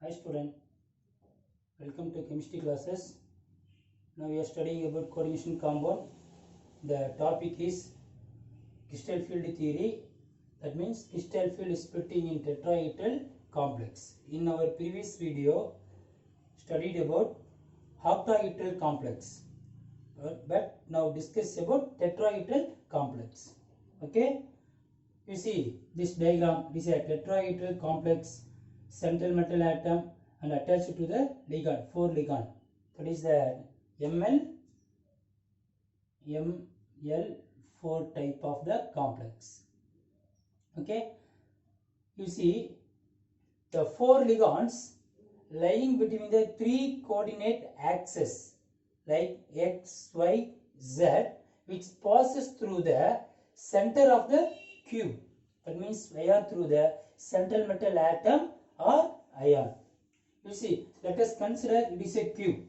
Hi student, welcome to chemistry classes. Now we are studying about coordination compound. The topic is crystal field theory. That means crystal field is splitting in tetrahedral complex. In our previous video, studied about octahedral complex. But now discuss about tetrahedral complex. Okay? You see this diagram. This is a tetrahedral complex, central metal atom and attached to the ligand, 4 ligand. That is the ML4 type of the complex. Okay. You see the 4 ligands lying between the 3 coordinate axes like X, Y, Z, which passes through the center of the cube. That means via through the central metal atom or ion. You see, let us consider it is a cube.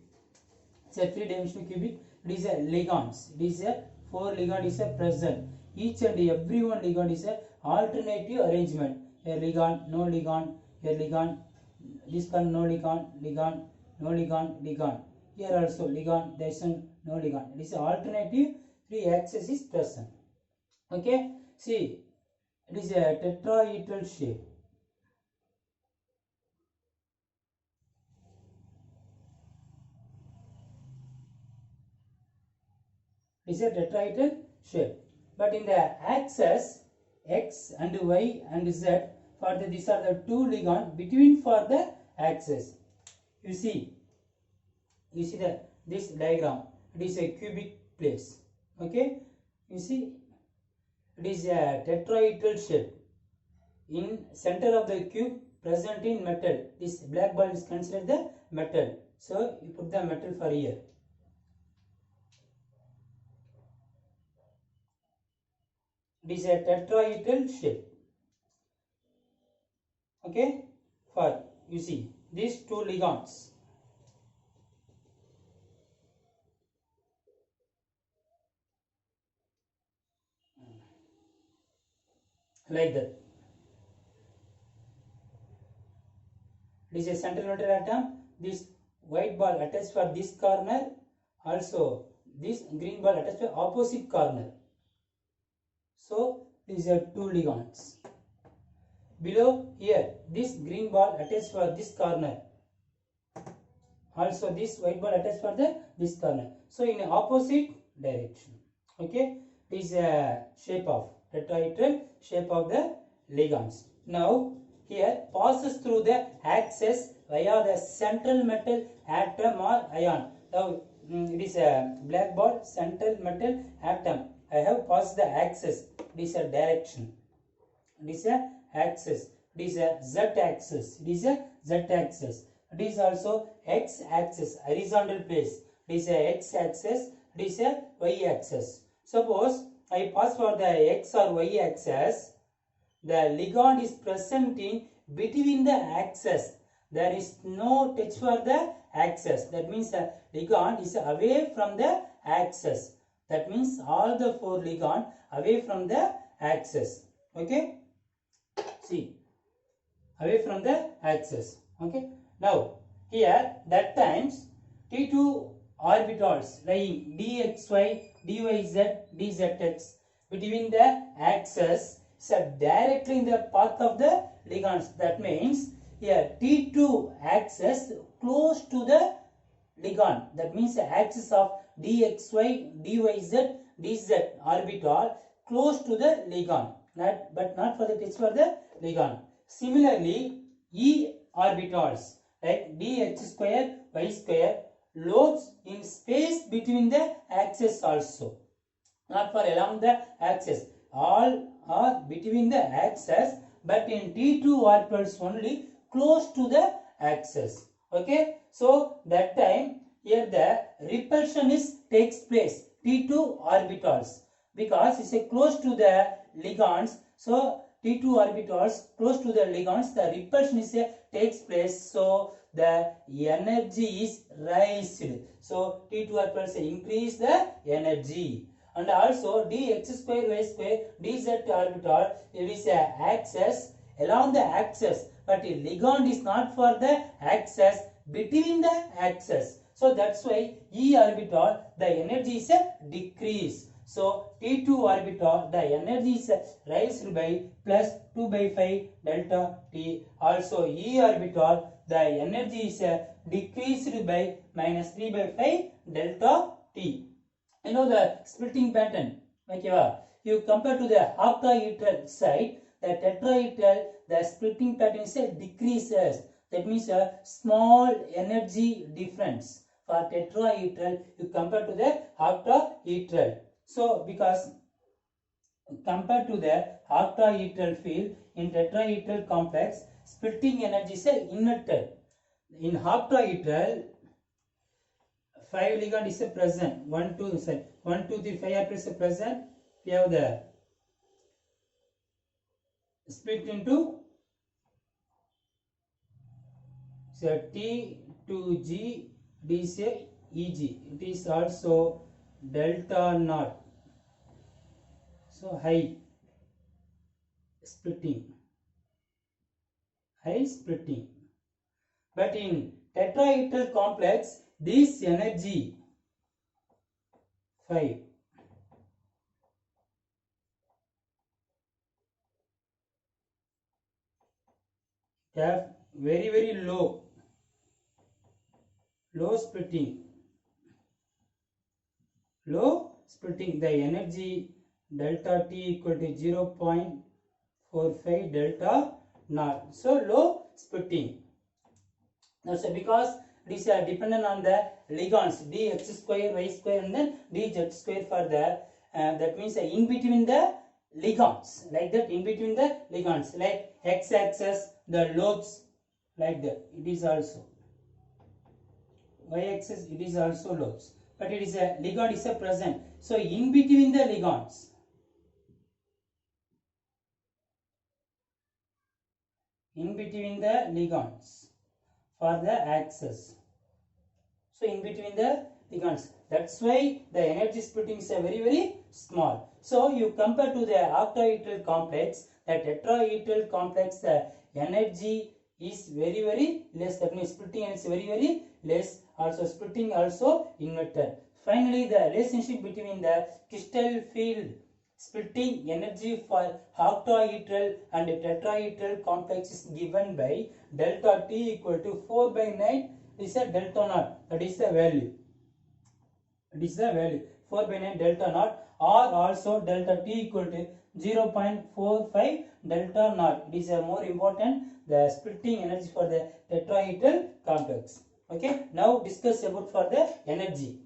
It's a 3-dimensional cubic. It is a ligands. It is a 4 ligand is a present. Each and every one ligand is a alternative arrangement. A ligand, no ligand, a ligand, this one no ligand, ligand, no ligand, ligand. Here also ligand, there is no ligand. It is a alternative 3 axis is present. Okay, see, it is a tetrahedral shape. It is a tetrahedral shape. But in the axis X and Y and Z, for the these are the 2 ligand between for the axis. You see this diagram. It is a cubic place. Okay, you see it is a tetrahedral shape. In center of the cube present in metal. This black ball is considered the metal. So you put the metal for here. It is a tetrahedral shape. Okay, for you see these 2 ligands. Like that. It is a central metal atom. This white ball attached for this corner. Also this green ball attached for opposite corner. So these are 2 ligands. Below here this green ball attached for this corner. Also this white ball attached for this corner. So in opposite direction. Okay. This is a shape of tetrahedral shape of the ligands. Now here passes through the axis via the central metal atom or ion. Now it is a black ball central metal atom. I have passed the axis. This is a direction. This is a axis. This is a z axis. This is a z axis. This is also x axis, horizontal place. This is a x axis. This is a y axis. Suppose I pass for the x or y axis. The ligand is present in between the axis. There is no touch for the axis. That means the ligand is away from the axis. That means all the 4 ligand away from the axis. Okay. See, away from the axis. Okay. Now here that times T2 orbitals lying dxy, dyz, dzx between the axis are directly in the path of the ligands. That means here T2 axis close to the ligand. That means the axis of dxy, dyz, dz orbital close to the ligand. But not for the touch for the ligand. Similarly, E orbitals like dx square, y square lobes in space between the axis also. Not for along the axis. All are between the axis, but in T2 orbitals only close to the axis. Okay. So that time here the repulsion takes place T2 orbitals because it's a close to the ligands. So T2 orbitals close to the ligands, the repulsion takes place. So the energy is raised. So T2 orbitals increase the energy. And also dx square, y square, dz orbital, it is a axis. Along the axis but a ligand is not for the axis, between the axis. So that's why E orbital, the energy is decrease. So T2 orbital, the energy is raised by plus 2 by 5 delta T. Also E orbital, the energy is decreased by minus 3 by 5 delta T. You know the splitting pattern. Okay, you compare to the octahedral side, the tetrahedral, the splitting pattern is decreases. That means a small energy difference. For tetrahedral, you compare to the octahedral. So, because compared to the octahedral field, in tetrahedral complex, splitting energy is inverted. In octahedral, 5 ligand is present. 1, 2, 3, 5 is present. We have the split into T to G, D is EG. It is also delta naught. So high splitting. But in tetrahedral complex, this energy 5 have very low splitting. The energy delta T equal to 0.45 delta naught. So low splitting. That's because it is dependent on the ligands dx square y square and then dz square for the that means in between the ligands, like that, in between the ligands, like x axis the lobes, like that. It is also y axis, it is also lobes, but it is a ligand is a present. So in between the ligands, for the axis. So in between the ligands, that's why the energy splitting is very small. So you compare to the octahedral complex, the tetrahedral complex, the energy is very less. That means splitting is very less. Also splitting also inverted. Finally, the relationship between the crystal field splitting energy for octahedral and tetrahedral complex is given by delta T equal to 4 by 9 is a delta naught. That is the value. 4 by 9 delta naught, or also delta T equal to 0.45 delta naught. It is a more important, the splitting energy for the tetrahedral complex. Okay, now discuss about for the energy.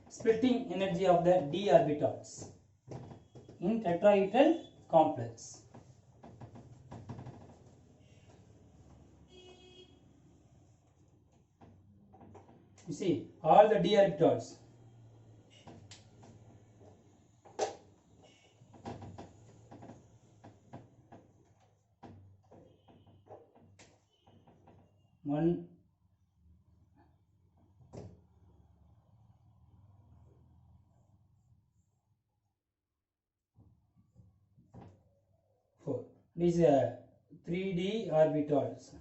Splitting energy of the d orbitals in tetrahedral complex. You see all the d orbitals. One, four. These are 3d orbitals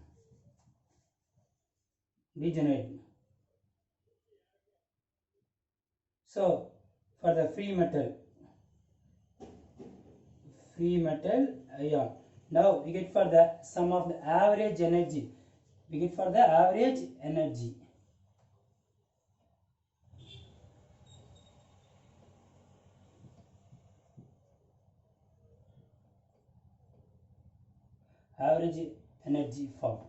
degenerate. So for the free metal ion, now we get for the sum of the average energy. We get for the average energy. Average energy form.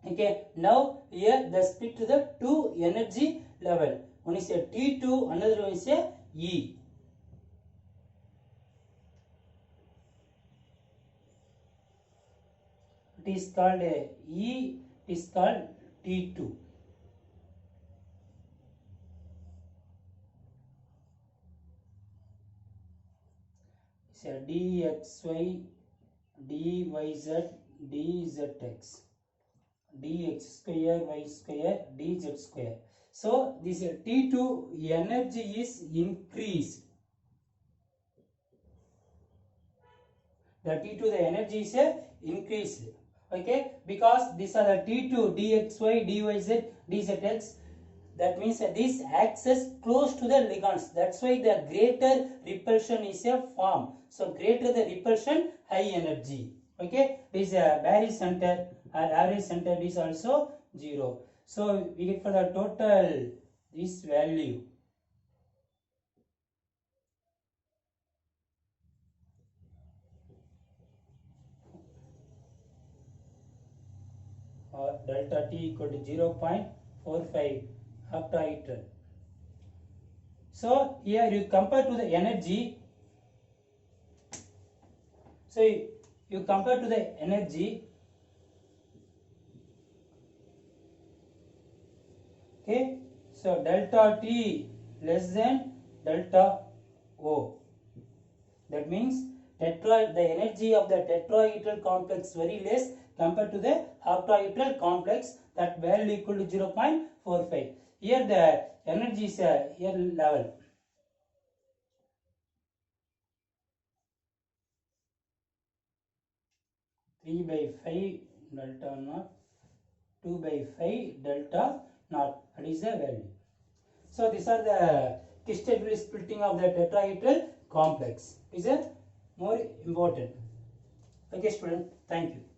Okay, now here the split to the two energy level. One is a T2, another one is a E. It is called a E, it is called T2. It's a dxy, dyz, dzx, dx square, y square, dz square. So this T2 energy is increased. The T2 the energy is increased. Okay, because these are the T2, dxy, dyz, dzx. That means that this acts as close to the ligands. That's why the greater repulsion is a form. So greater the repulsion, high energy. Okay, this Barry center or average center is also 0. So we get for the total this value. Or delta T equal to 0.45 octahedral. So here you compare to the energy. So you compare to the energy. Okay. So delta T less than delta O. That means the energy of the tetrahedral complex very less compared to the octahedral complex, that value equal to 0.45. Here the energy is here level. Three by five delta naught, 2 by 5 delta naught. That is the value. So these are the crystal splitting of the tetrahedral complex. Is a more important. Okay, student. Thank you.